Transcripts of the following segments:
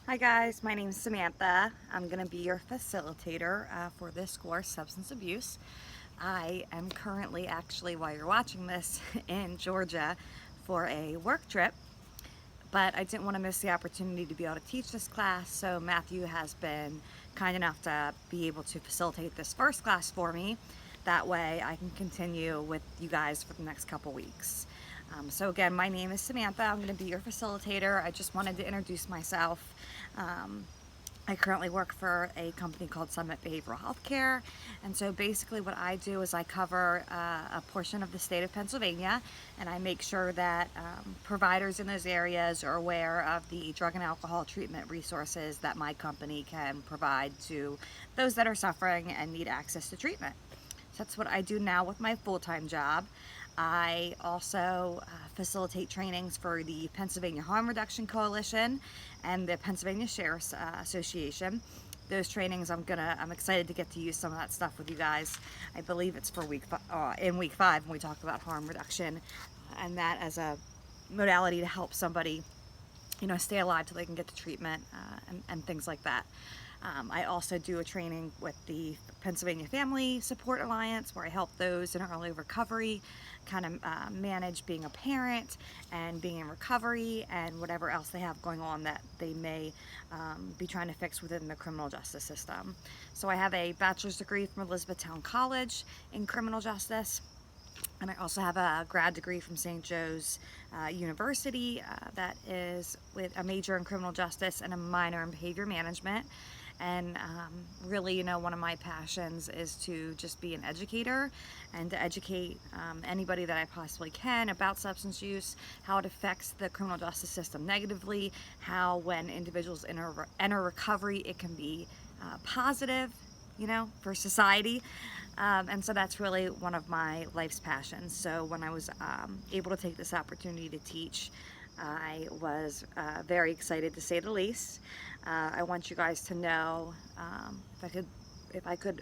Hi guys, my name is Samantha. I'm going to be your facilitator for this course, Substance Abuse. I am currently actually, while you're watching this, in Georgia for a work trip, but I didn't want to miss the opportunity to be able to teach this class, so Matthew has been kind enough to be able to facilitate this first class for me. That way I can continue with you guys for the next couple weeks. So again, my name is Samantha. I'm going to be your facilitator. I just wanted to introduce myself. I currently work for a company called Summit Behavioral Healthcare, and so basically what I do is I cover a portion of the state of Pennsylvania, and I make sure that providers in those areas are aware of the drug and alcohol treatment resources that my company can provide to those that are suffering and need access to treatment. So that's what I do now with my full-time job. I also facilitate trainings for the Pennsylvania Harm Reduction Coalition and the Pennsylvania Sheriff's Association. Those trainings, I'm excited to get to use some of that stuff with you guys. I believe it's for in week 5 when we talk about harm reduction, and that as a modality to help somebody, stay alive till they can get to treatment and things like that. I also do a training with the Pennsylvania Family Support Alliance where I help those in early recovery kind of manage being a parent and being in recovery and whatever else they have going on that they may be trying to fix within the criminal justice system. So I have a bachelor's degree from Elizabethtown College in criminal justice. And I also have a grad degree from St. Joe's University that is with a major in criminal justice and a minor in behavior management. And really, one of my passions is to just be an educator and to educate anybody that I possibly can about substance use, how it affects the criminal justice system negatively, how when individuals enter recovery, it can be positive, for society. And so that's really one of my life's passions. So when I was able to take this opportunity to teach, I was very excited, to say the least. I want you guys to know, if I could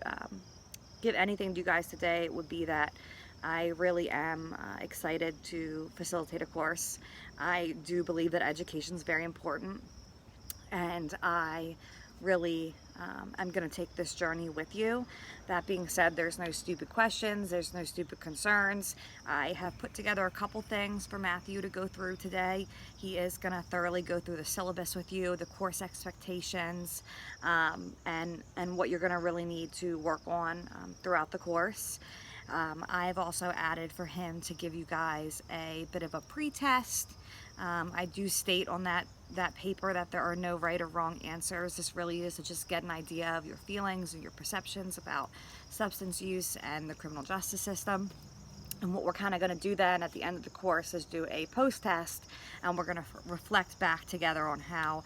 give anything to you guys today, it would be that I really am excited to facilitate a course. I do believe that education is very important, and I really I'm going to take this journey with you. That being said, there's no stupid questions, there's no stupid concerns. I have put together a couple things for Matthew to go through today. He is going to thoroughly go through the syllabus with you, the course expectations, and what you're going to really need to work on throughout the course. I've also added for him to give you guys a bit of a pre-test. I do state on that paper that there are no right or wrong answers. This really is to just get an idea of your feelings and your perceptions about substance use and the criminal justice system. And what we're kind of going to do then at the end of the course is do a post-test, and we're going to reflect back together on how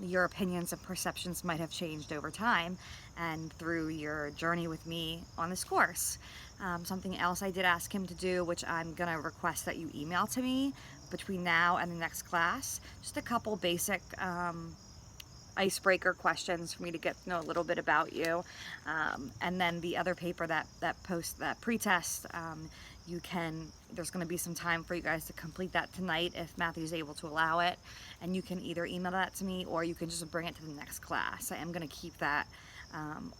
your opinions and perceptions might have changed over time and through your journey with me on this course. Something else I did ask him to do, which I'm going to request that you email to me between now and the next class, just a couple basic icebreaker questions for me to get to know a little bit about you. And then the other paper, that pre-test, there's going to be some time for you guys to complete that tonight if Matthew's able to allow it, and you can either email that to me or you can just bring it to the next class. I am going to keep that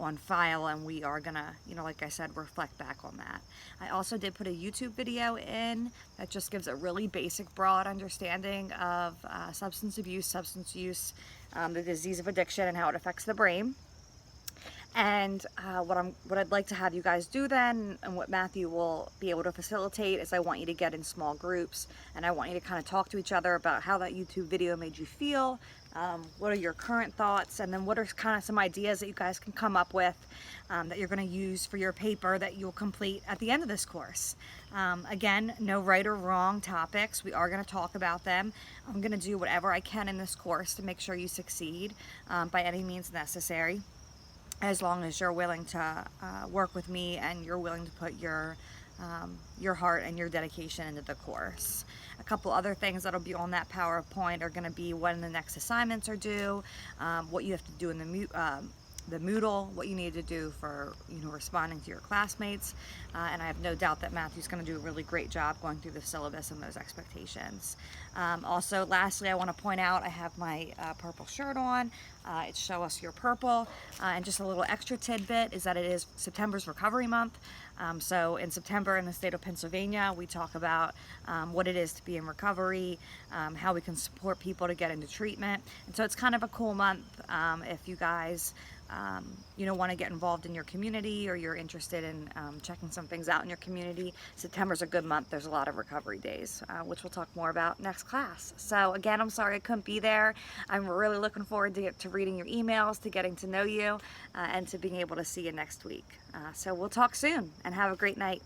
on file, and we are gonna, like I said, reflect back on that. I also did put a YouTube video in that just gives a really basic, broad understanding of substance abuse, substance use, the disease of addiction, and how it affects the brain. And what I'd like to have you guys do then, and what Matthew will be able to facilitate, is I want you to get in small groups, and I want you to kind of talk to each other about how that YouTube video made you feel, what are your current thoughts, and then what are kind of some ideas that you guys can come up with that you're going to use for your paper that you'll complete at the end of this course. Again, no right or wrong topics. We are going to talk about them. I'm going to do whatever I can in this course to make sure you succeed by any means necessary, as long as you're willing to work with me and you're willing to put your heart and your dedication into the course. A couple other things that'll be on that PowerPoint are going to be when the next assignments are due, what you have to do in the the Moodle, what you need to do for, responding to your classmates. And I have no doubt that Matthew's going to do a really great job going through the syllabus and those expectations. Also, lastly, I want to point out I have my purple shirt on. It's Show Us Your Purple. And just a little extra tidbit is that it is September's Recovery Month. So in September in the state of Pennsylvania, we talk about what it is to be in recovery, how we can support people to get into treatment. And so it's kind of a cool month if you guys want to get involved in your community, or you're interested in checking some things out in your community. September's a good month. There's a lot of recovery days, which we'll talk more about next class. So again, I'm sorry I couldn't be there. I'm really looking forward to reading your emails, to getting to know you, and to being able to see you next week. So we'll talk soon, and have a great night.